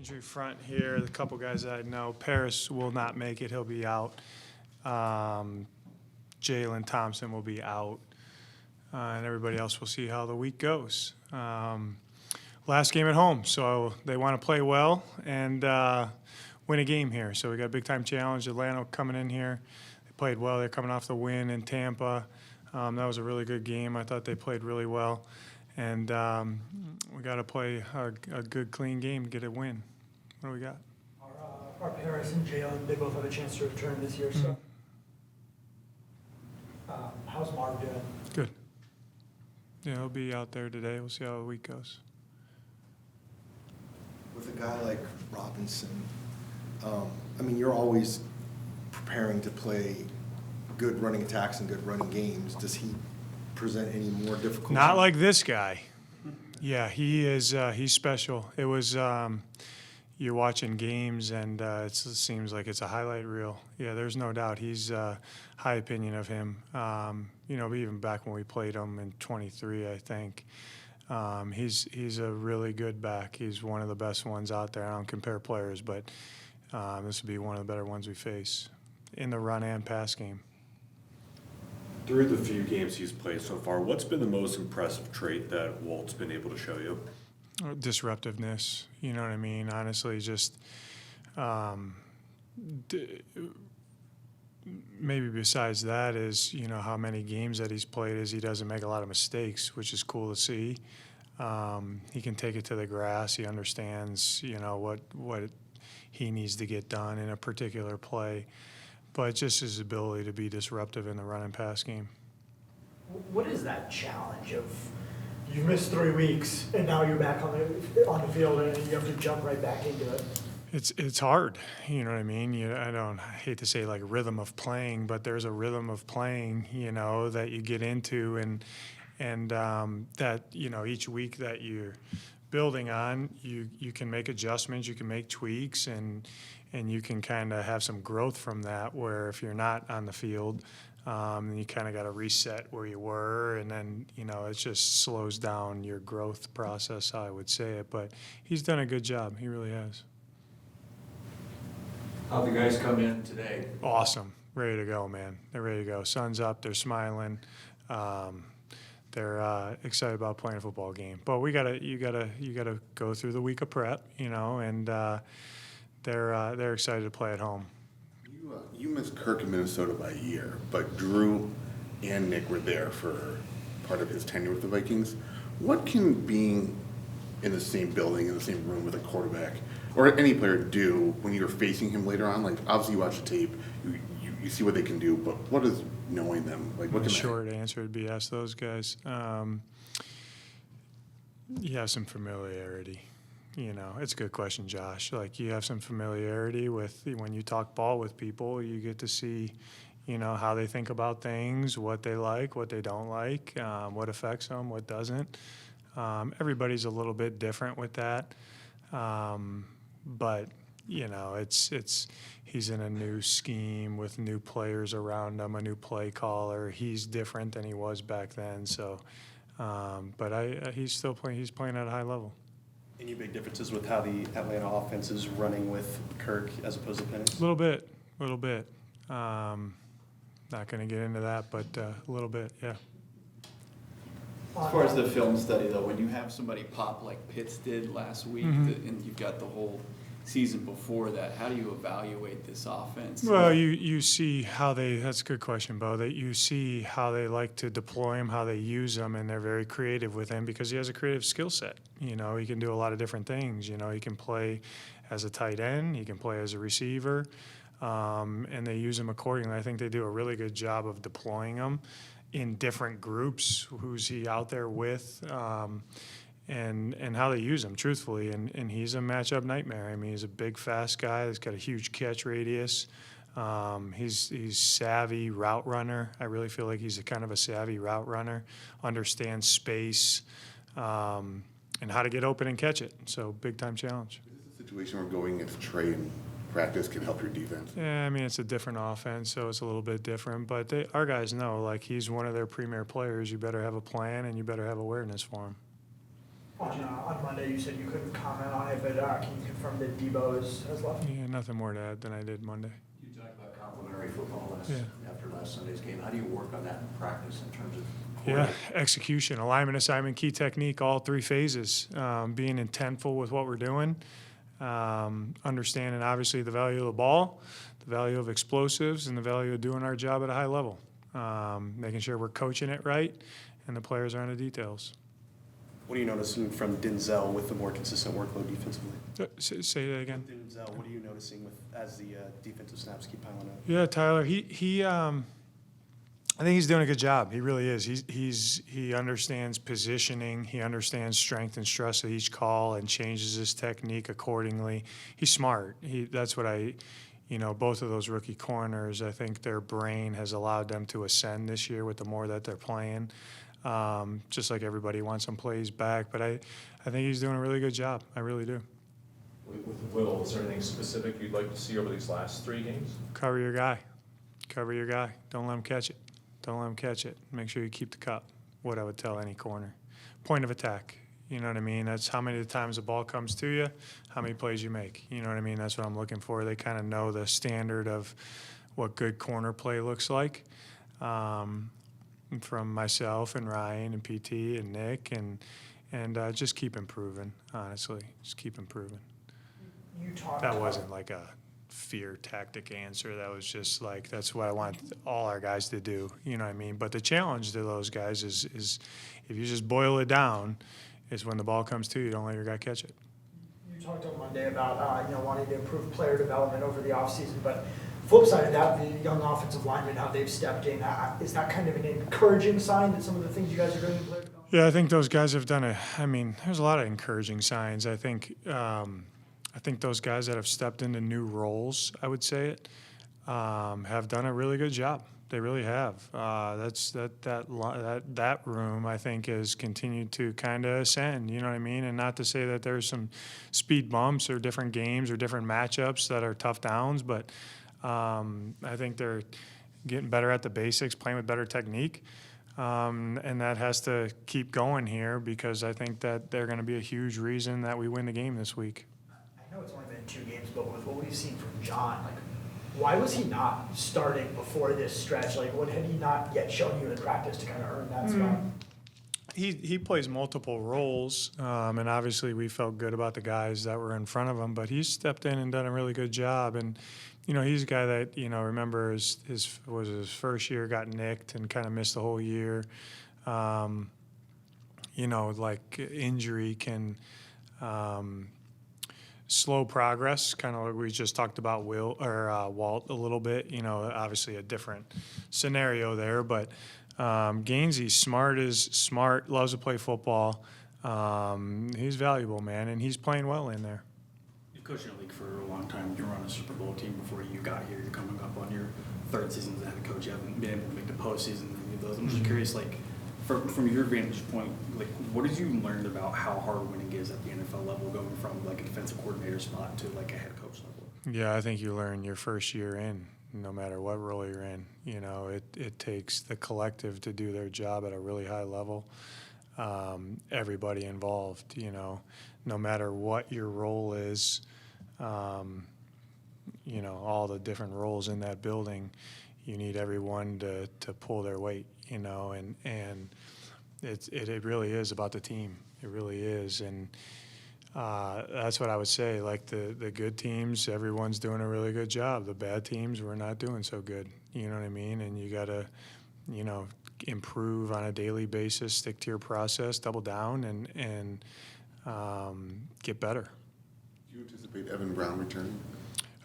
injury front here. The couple guys that I know, Paris will not make it. He'll be out. Jalen Thompson will be out. And everybody else will see how the week goes. Last game at home, so they want to play well and win a game here. So we got a big-time challenge. Atlanta coming in here. They played well. They're coming off the win in Tampa. That was a really good game. I thought they played really well. And we got to play a good, clean game to get a win. What do we got? Are Paris and Jalen, they both have a chance to return this year, so. How's Marv doing? Good. Yeah, he'll be out there today. We'll see how the week goes. With a guy like Robinson, you're always preparing to play good running attacks and good running games. Does he present any more difficulty? Not like this guy. Yeah, he is. He's special. It was you're watching games, and it seems like it's a highlight reel. Yeah, there's no doubt. He's high opinion of him. Even back when we played him in 23, I think. He's a really good back. He's one of the best ones out there. I don't compare players, but this will be one of the better ones we face in the run and pass game. Through the few games he's played so far, what's been the most impressive trait that Walt's been able to show you? Disruptiveness. You know what I mean? Honestly, just maybe besides that is, how many games that he's played is he doesn't make a lot of mistakes, which is cool to see. He can take it to the grass. He understands, what he needs to get done in a particular play. But just his ability to be disruptive in the run and pass game. What is that challenge of you've missed 3 weeks and now you're back on the field and you have to jump right back into it? It's hard, you know what I mean? I hate to say like rhythm of playing, but there's a rhythm of playing, that you get into and that, each week that you're building on, you can make adjustments, you can make tweaks, and you can kind of have some growth from that, where if you're not on the field, you kind of got to reset where you were, and then, it just slows down your growth process, how I would say it. But he's done a good job. He really has. How'd the guys come in today? Awesome. Ready to go, man. They're ready to go. Sun's up. They're smiling. They're excited about playing a football game. But you gotta go through the week of prep, and they're excited to play at home. You missed Kirk in Minnesota by a year, but Drew and Nick were there for part of his tenure with the Vikings. What can being in the same building, in the same room with a quarterback, or any player do when you're facing him later on? Like, obviously you watch the tape, you see what they can do, but what is knowing them? Like, what can the short answer would be ask those guys. You have some familiarity. It's a good question, Josh. Like, you have some familiarity with when you talk ball with people, you get to see, how they think about things, what they like, what they don't like, what affects them, what doesn't. Everybody's a little bit different with that. But, he's in a new scheme with new players around him, a new play caller. He's different than he was back then. So, but he's still playing. He's playing at a high level. Any big differences with how the Atlanta offense is running with Kirk as opposed to Penix? A little bit. Not going to get into that, but a little bit, yeah. As far as the film study, though, when you have somebody pop like Pitts did last week, and you've got the whole season before that, how do you evaluate this offense? Well, you see how that's a good question, Bo, that you see how they like to deploy him, how they use him, and they're very creative with him because he has a creative skill set. He can do a lot of different things. He can play as a tight end, he can play as a receiver, and they use him accordingly. I think they do a really good job of deploying him in different groups. Who's he out there with? And how they use him, truthfully. And he's a matchup nightmare. He's a big, fast guy. He's got a huge catch radius. He's savvy route runner. I really feel like he's a kind of a savvy route runner, understands space, and how to get open and catch it. So big-time challenge. Is this a situation where going against Trey in practice can help your defense? Yeah, it's a different offense, so it's a little bit different. But our guys know, like, he's one of their premier players. You better have a plan, and you better have awareness for him. On Monday, you said you couldn't comment on it, but can you confirm that Debo has left? Yeah, nothing more to add than I did Monday. You talked about complimentary football Yeah. after last Sunday's game. How do you work on that in practice in terms of? Yeah, execution, alignment, assignment, key technique, all three phases. Being intentful with what we're doing, understanding obviously the value of the ball, the value of explosives, and the value of doing our job at a high level. Making sure we're coaching it right, and the players are on the details. What are you noticing from Denzel with the more consistent workload defensively? Say that again. Denzel, what are you noticing as the defensive snaps keep piling up? Yeah, Tyler. I think he's doing a good job. He really is. He understands positioning. He understands strength and stress of each call and changes his technique accordingly. He's smart. That's what both of those rookie corners, I think their brain has allowed them to ascend this year with the more that they're playing. Just like everybody wants some plays back, but I think he's doing a really good job. I really do. With Will, is there anything specific you'd like to see over these last 3 games? Cover your guy. Cover your guy. Don't let him catch it. Don't let him catch it. Make sure you keep the cup. What I would tell any corner. Point of attack. You know what I mean? That's how many times the ball comes to you, how many plays you make. You know what I mean? That's what I'm looking for. They kind of know the standard of what good corner play looks like. From myself and Ryan and PT and Nick and just keep improving, honestly. Just keep improving. You talked That about- wasn't like a fear tactic answer. That was just like, that's what I want all our guys to do. You know what I mean? But the challenge to those guys is if you just boil it down, is when the ball comes to you, don't let your guy catch it. You talked on Monday about wanting to improve player development over the offseason, but flip side of that, the young offensive linemen, how they've stepped in, is that kind of an encouraging sign that some of the things you guys are doing in player development? Yeah, I think those guys have done there's a lot of encouraging signs. I think those guys that have stepped into new roles, I would say it, have done a really good job. They really have. That room, I think, has continued to kind of ascend. You know what I mean? And not to say that there's some speed bumps or different games or different matchups that are tough downs, but I think they're getting better at the basics, playing with better technique. And that has to keep going here because I think that they're going to be a huge reason that we win the game this week. I know it's only been 2 games, but with what we've seen from John, why was he not starting before this stretch? What had he not yet shown you in practice to kind of earn that spot? He plays multiple roles, and obviously we felt good about the guys that were in front of him, but he's stepped in and done a really good job. And, he's a guy that, remember his first year, got nicked and kind of missed the whole year. Injury can slow progress, kind of like we just talked about Walt a little bit. Obviously a different scenario there, but Gainsey's smart, loves to play football. He's valuable, man, and he's playing well in there. You've coached in the league for a long time. You were on a Super Bowl team before you got here. You're coming up on your 3rd season as a head coach. You haven't been able to make the postseason. I'm just curious, from your vantage point, what did you learn about how hard winning is at the NFL level, going from a defensive coordinator spot to a head coach level? Yeah, I think you learn your first year in, no matter what role you're in. It takes the collective to do their job at a really high level. Everybody involved, no matter what your role is, all the different roles in that building, you need everyone to pull their weight, and it really is about the team. It really is. And that's what I would say. The good teams, everyone's doing a really good job. The bad teams, we're not doing so good. You know what I mean? And you got to, improve on a daily basis, stick to your process, double down, and get better. Do you anticipate Evan Brown returning?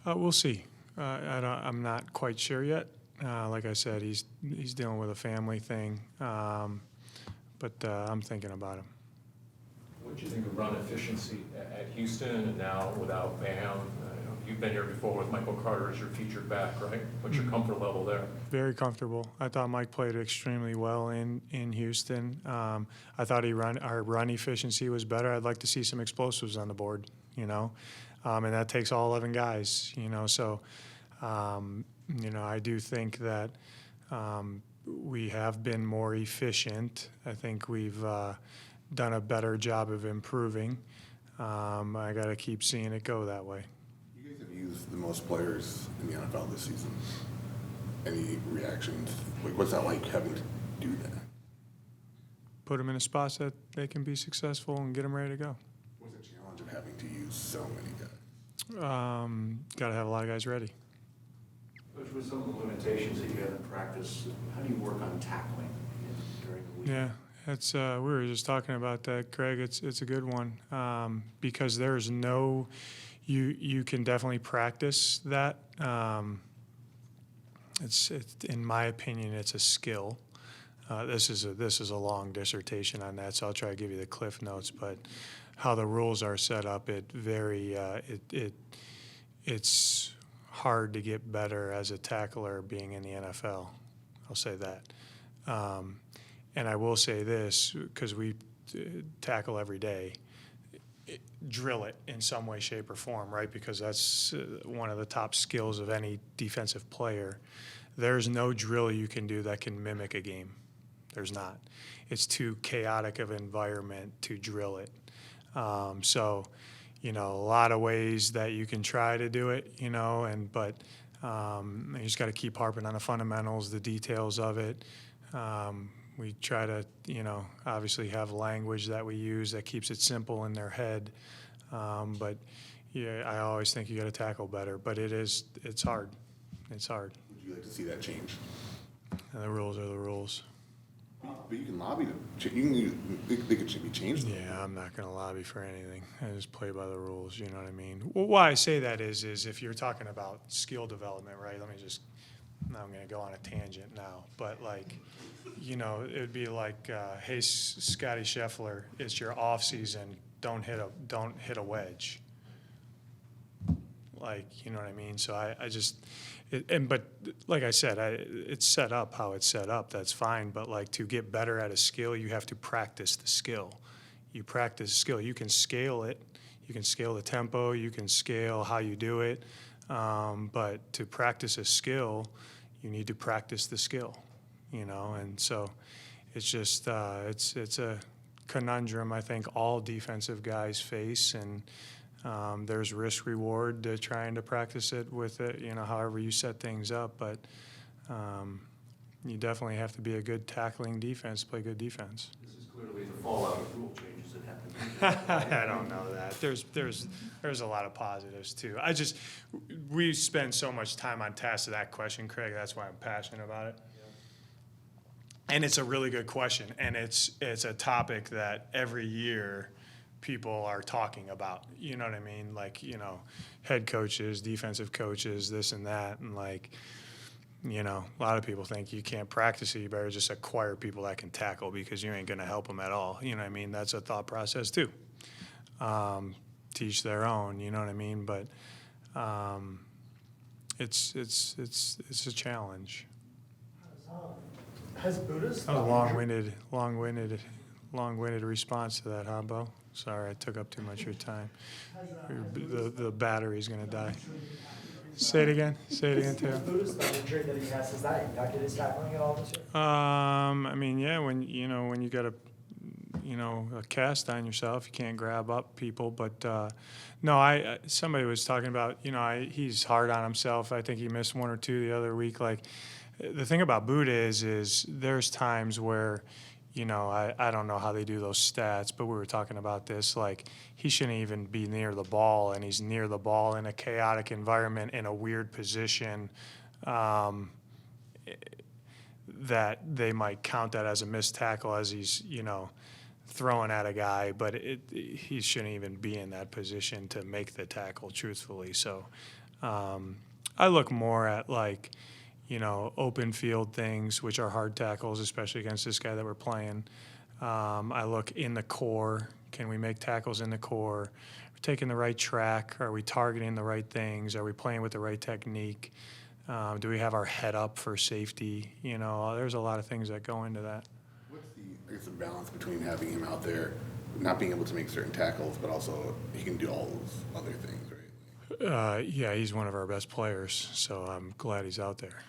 We'll see. I'm not quite sure yet. Like I said, he's dealing with a family thing, but I'm thinking about him. What do you think of run efficiency at Houston and now without Mayhem? You've been here before with Michael Carter as your featured back, right? What's your comfort level there? Very comfortable. I thought Mike played extremely well in Houston. I thought our run efficiency was better. I'd like to see some explosives on the board, and that takes all 11 guys, So, I do think that we have been more efficient. I think we've done a better job of improving. I got to keep seeing it go that way. You guys have used the most players in the NFL this season. Any reactions? Like, what's that like having to do that? Put them in a spot that they can be successful and get them ready to go. What's the challenge of having to use so many guys? Got to have a lot of guys ready. Which was some of the limitations that you had in practice. How do you work on tackling during the week? Yeah, it's we were just talking about that, Craig. It's a good one because there's no you can definitely practice that. It's in my opinion, it's a skill. This is a long dissertation on that, so I'll try to give you the cliff notes. But how the rules are set up, it's hard to get better as a tackler being in the NFL. I'll say that. And I will say this, because we tackle every day, drill it in some way, shape, or form, right? Because that's one of the top skills of any defensive player. There's no drill you can do that can mimic a game. There's not. It's too chaotic of environment to drill it. So, a lot of ways that you can try to do it, but you just got to keep harping on the fundamentals, the details of it. We try to, obviously have language that we use that keeps it simple in their head. But yeah, I always think you got to tackle better, but it's hard. It's hard. Would you like to see that change? And the rules are the rules. But you can lobby them. They could be changed. Yeah, I'm not going to lobby for anything. I just play by the rules, you know what I mean? Well, why I say that is if you're talking about skill development, right? Now I'm going to go on a tangent now, but it would be like, hey, Scotty Scheffler, it's your off season. Don't hit a wedge. You know what I mean? So but like I said, it's set up how it's set up. That's fine. But to get better at a skill, you have to practice the skill. You practice skill. You can scale it. You can scale the tempo. You can scale how you do it. But to practice a skill, you need to practice the skill. And so it's just it's a conundrum I think all defensive guys face, and there's risk reward to trying to practice it with it, however you set things up. But you definitely have to be a good tackling defense, play good defense. This is clearly the fallout of rule changes that happened. I don't know that. There's a lot of positives too. We spend so much time on task to that question, Craig. That's why I'm passionate about it. And it's a really good question, and it's a topic that every year people are talking about. You know what I mean? Head coaches, defensive coaches, this and that, and a lot of people think you can't practice it. You better just acquire people that can tackle because you ain't going to help them at all. You know what I mean? That's a thought process too. Teach their own. You know what I mean? But it's a challenge. Has Budda's That was a long-winded response to that, huh, Bo? Sorry, I took up too much of your time. The battery's going to die. Say it again, Taylor. Budda's the injury that he has impacted his tackling at all this year? Yeah, when you got a cast on yourself, you can't grab up people. But no, somebody was talking about he's hard on himself. I think he missed one or two the other week. The thing about Budda is there's times where, I don't know how they do those stats, but we were talking about this, he shouldn't even be near the ball, and he's near the ball in a chaotic environment in a weird position that they might count that as a missed tackle as he's, throwing at a guy, but he shouldn't even be in that position to make the tackle, truthfully. So I look more at open field things, which are hard tackles, especially against this guy that we're playing. I look in the core. Can we make tackles in the core? Are we taking the right track? Are we targeting the right things? Are we playing with the right technique? Do we have our head up for safety? There's a lot of things that go into that. What's the balance between having him out there, not being able to make certain tackles, but also he can do all those other things, right? Yeah, he's one of our best players, so I'm glad he's out there.